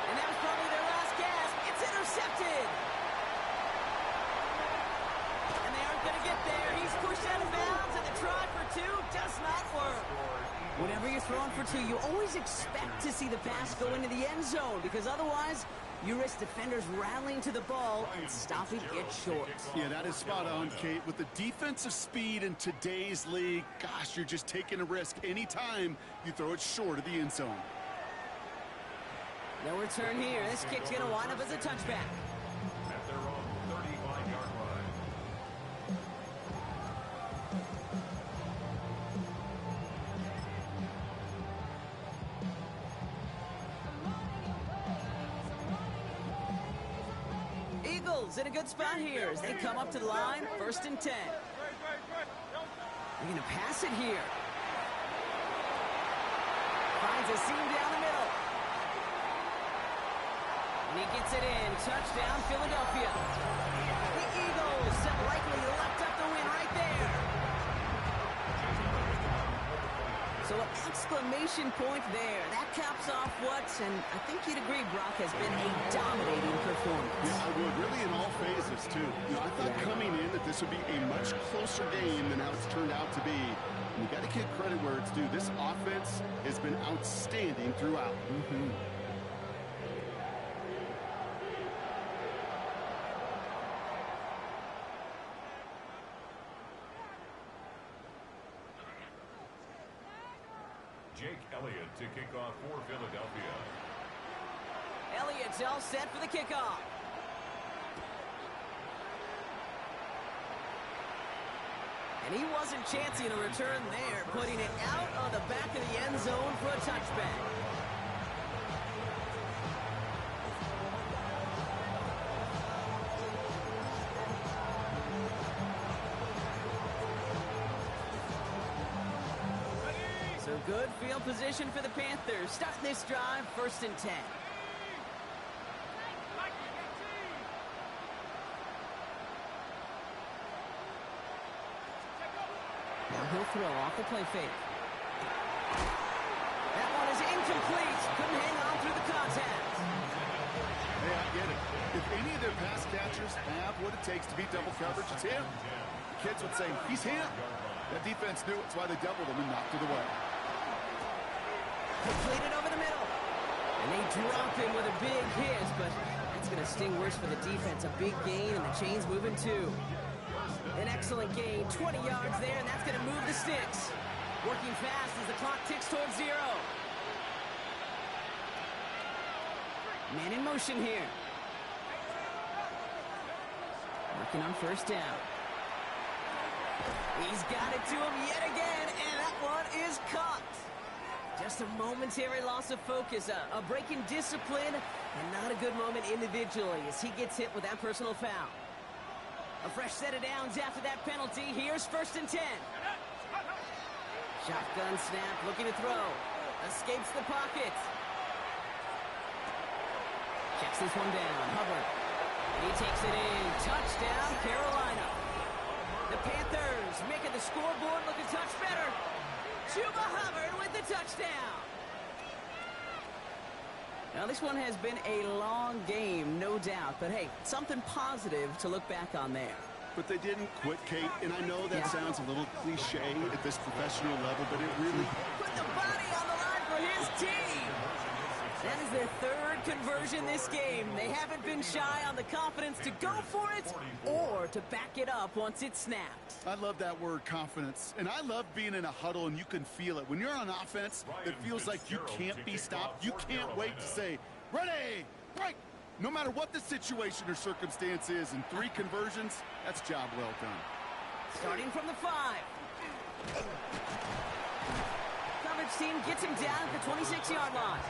And that was probably their last gasp. It's intercepted. And they aren't going to get there. He's pushed out of bounds, and the try for 2 does not work. Whenever you're throwing for 2, you always expect to see the pass go into the end zone, because otherwise you risk defenders rallying to the ball and stopping it short. Yeah, that is spot on, Kate. With the defensive speed in today's league, gosh, you're just taking a risk anytime you throw it short of the end zone. No return here. This kick's going to wind up as a touchback. At their own 35-yard line. Eagles in a good spot here as they come up to the line. 1st and 10. They're going to pass it here. Finds a seam down the middle. And he gets it in. Touchdown, Philadelphia. The Eagles have likely left up the win right there. So an exclamation point there. That caps off what, and I think you'd agree, Brock, has been a dominating performance. Yeah, I would. Really in all phases, too. You know, I thought coming in that this would be a much closer game than how it's turned out to be. And you got to give credit where it's due. This offense has been outstanding throughout. Jake Elliott to kick off for Philadelphia. Elliott's all set for the kickoff. And he wasn't chancing a return there, putting it out on the back of the end zone for a touchback. So good field position for the Panthers. Starting this drive, 1st and 10. Now he'll throw off the play fake. That one is incomplete. Couldn't hang on through the contact. Hey, I get it. If any of their pass catchers have what it takes to beat double coverage, it's him. Kids would say, he's him. That defense knew it's why they doubled him and knocked it away. Completed over the middle. And they drop him with a big hit, but that's going to sting worse for the defense. A big gain, and the chain's moving too. An excellent gain, 20 yards there, and that's going to move the sticks. Working fast as the clock ticks towards 0. Man in motion here. Working on 1st down. He's got it to him yet again, and that one is caught. Just a momentary loss of focus, a break in discipline, and not a good moment individually as he gets hit with that personal foul. A fresh set of downs after that penalty. Here's 1st and 10. Shotgun snap, looking to throw. Escapes the pocket. Checks this one down. Hubbard. He takes it in. Touchdown, Carolina. The Panthers making the scoreboard look a touch better. Chuba Hubbard with the touchdown. Now, this one has been a long game, no doubt. But, hey, something positive to look back on there. But they didn't quit, Kate, and I know that sounds a little cliche at this professional level, but it really... Put the body on the line for his team. That is their third conversion this game. They haven't been shy on the confidence to go for it or to back it up once it's snapped. I love that word, confidence. And I love being in a huddle and you can feel it. When you're on offense, it feels like you can't be stopped. You can't wait to say, ready, break. No matter what the situation or circumstance is, in 3 conversions, that's job well done. Starting from the 5. Coverage team gets him down at the 26-yard line.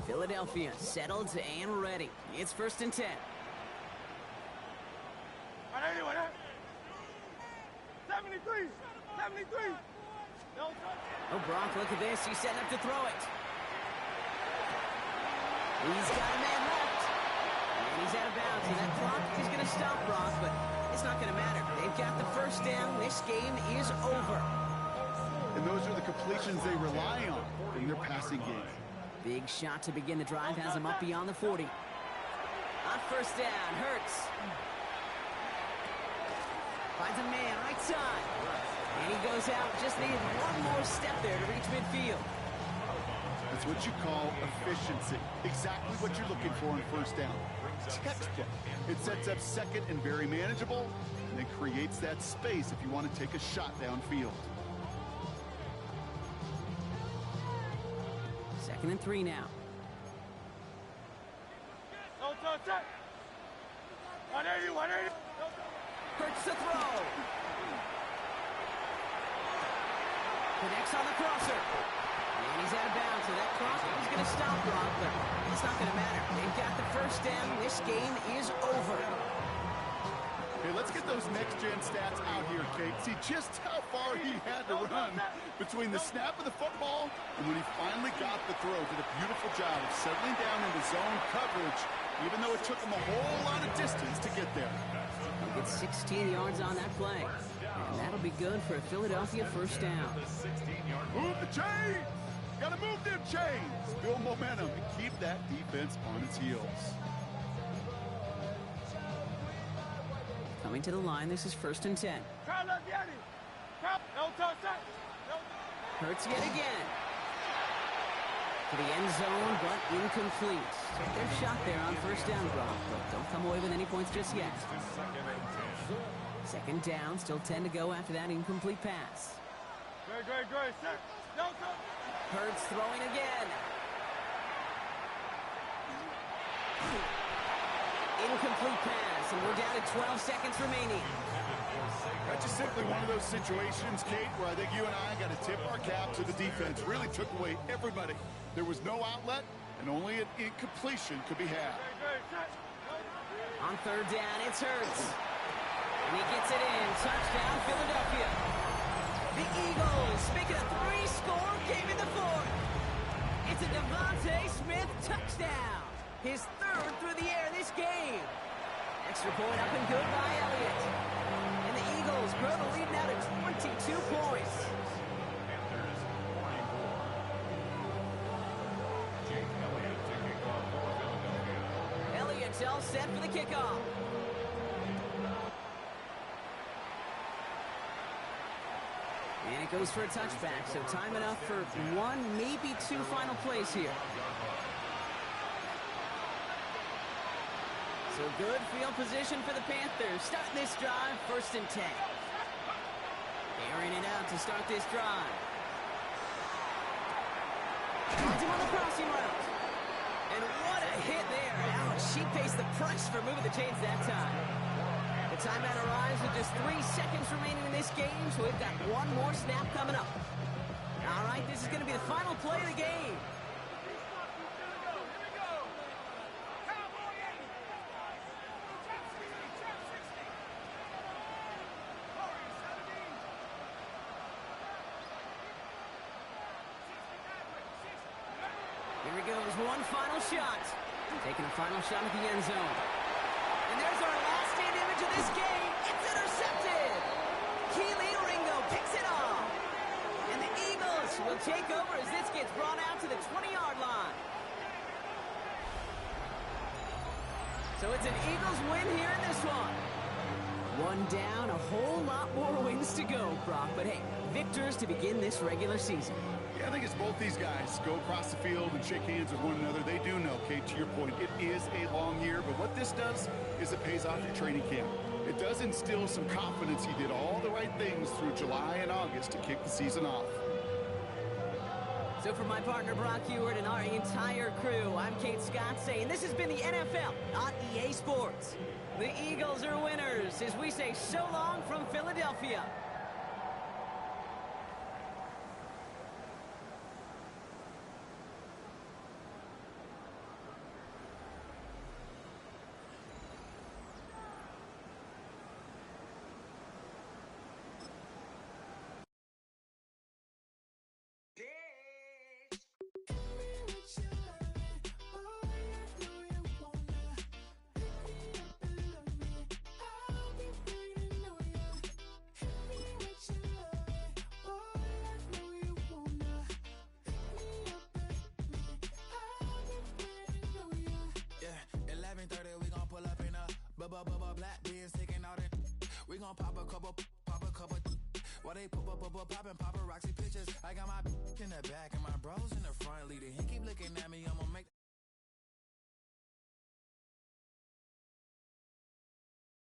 Philadelphia settled and ready. It's 1st and 10. 73! 73! Oh, Brock, look at this. He's setting up to throw it. He's got a man left. And he's out of bounds. And that clock is going to stop Brock, but it's not going to matter. They've got the first down. This game is over. And those are the completions they rely on in their passing game. Big shot to begin the drive has him up beyond the 40. On 1st down, Hurts. Finds a man right side. And he goes out. Just needed one more step there to reach midfield. That's what you call efficiency. Exactly what you're looking for in 1st down. Textbook. It sets up 2nd and very manageable, and it creates that space if you want to take a shot downfield. 2nd and 3 now. 180, 180. Hurts to throw. Connects on the crosser. And he's out of bounds, so that cross is going to stop Brock, but it's not going to matter. They've got the first down. This game is over. Okay, let's get those next-gen stats out here, Kate. See just how far he had to run between the snap of the football and when he finally got the throw. Did a beautiful job of settling down into zone coverage, even though it took him a whole lot of distance to get there. He'll get 16 yards on that play. And that'll be good for a Philadelphia first down. Move the chains! Gotta move them chains! Build momentum and keep that defense on its heels. Coming to the line, this is 1st and 10. Hurts yet again. To the end zone, but incomplete. Took their shot there on 1st down, Brock, but don't come away with any points just yet. 2nd down, still 10 to go after that incomplete pass. Great. Hurts throwing again. Incomplete pass, and we're down to 12 seconds remaining. That's just simply one of those situations, Kate, where I think you and I got to tip our cap to the defense. Really took away everybody. There was no outlet, and only an incompletion could be had. On 3rd down, it's Hurts. And he gets it in. Touchdown, Philadelphia. The Eagles make it a 3-score game in the 4th. It's a Devontae Smith touchdown. His 3rd through the air this game. Extra point up and good by Elliott. And the Eagles grow the lead now to 22 points. Elliott's all set for the kickoff. And it goes for a touchback, so time enough for 1, maybe 2 final plays here. So good field position for the Panthers. Starting this drive, 1st and 10. Airing it out to start this drive. Finds him on the crossing route. And what a hit there. Ouch, she faced the press for moving the chains that time. The timeout arrives with just 3 seconds remaining in this game, so we've got 1 more snap coming up. All right, this is going to be the final play of the game. Here he goes, one final shot. Taking a final shot at the end zone. And there's our last stand image of this game. It's intercepted. take over as this gets brought out to the 20-yard line. So it's an Eagles win here in this one. One down, a whole lot more wins to go, Brock. But hey, victors to begin this regular season. Yeah, I think it's both these guys go across the field and shake hands with one another. They do know, Kate, to your point, it is a long year. But what this does is it pays off your training camp. It does instill some confidence. He did all the right things through July and August to kick the season off. So for my partner Brock Heward and our entire crew, I'm Kate Scott saying this has been the NFL on EA Sports. The Eagles are winners as we say so long from Philadelphia. Black beans taking out it. We gon' pop a couple. While they poppin' paparazzi pictures. I got my in the back and my bros in the front leading. He keep looking at